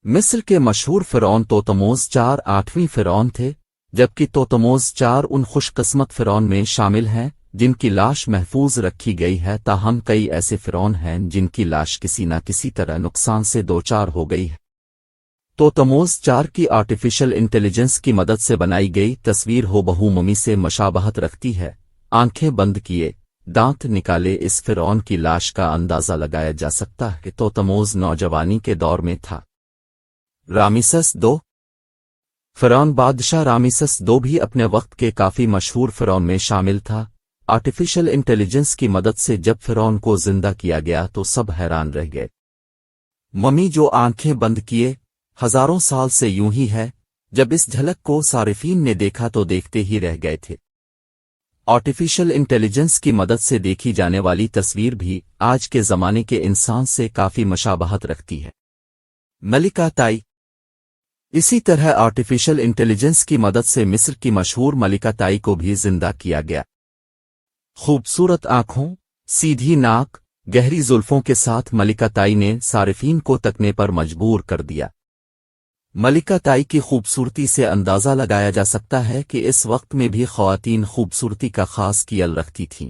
مصر کے مشہور فرعون توتموس چار آٹھویں فرعون تھے، جبکہ توتموس چار ان خوش قسمت فرعون میں شامل ہیں جن کی لاش محفوظ رکھی گئی ہے، تاہم کئی ایسے فرعون ہیں جن کی لاش کسی نہ کسی طرح نقصان سے دوچار ہو گئی ہے۔ توتموس چار کی آرٹیفیشل انٹیلیجنس کی مدد سے بنائی گئی تصویر ہو بہو ممی سے مشابہت رکھتی ہے۔ آنکھیں بند کیے، دانت نکالے اس فرعون کی لاش کا اندازہ لگایا جا سکتا ہے کہ توتموس نوجوانی کے دور میں تھا۔ رامیسس دو فرعون بادشاہ رامیسس دو بھی اپنے وقت کے کافی مشہور فرعون میں شامل تھا۔ آرٹیفیشل انٹیلیجنس کی مدد سے جب فرعون کو زندہ کیا گیا تو سب حیران رہ گئے۔ ممی جو آنکھیں بند کیے ہزاروں سال سے یوں ہی ہے، جب اس جھلک کو صارفین نے دیکھا تو دیکھتے ہی رہ گئے تھے۔ آرٹیفیشل انٹیلیجنس کی مدد سے دیکھی جانے والی تصویر بھی آج کے زمانے کے انسان سے کافی مشابہت رکھتی ہے۔ ملکہ تائی اسی طرح آرٹیفیشل انٹیلیجنس کی مدد سے مصر کی مشہور ملکہ تائی کو بھی زندہ کیا گیا۔ خوبصورت آنکھوں، سیدھی ناک، گہری زلفوں کے ساتھ ملکہ تائی نے صارفین کو تکنے پر مجبور کر دیا۔ ملکہ تائی کی خوبصورتی سے اندازہ لگایا جا سکتا ہے کہ اس وقت میں بھی خواتین خوبصورتی کا خاص خیال رکھتی تھیں۔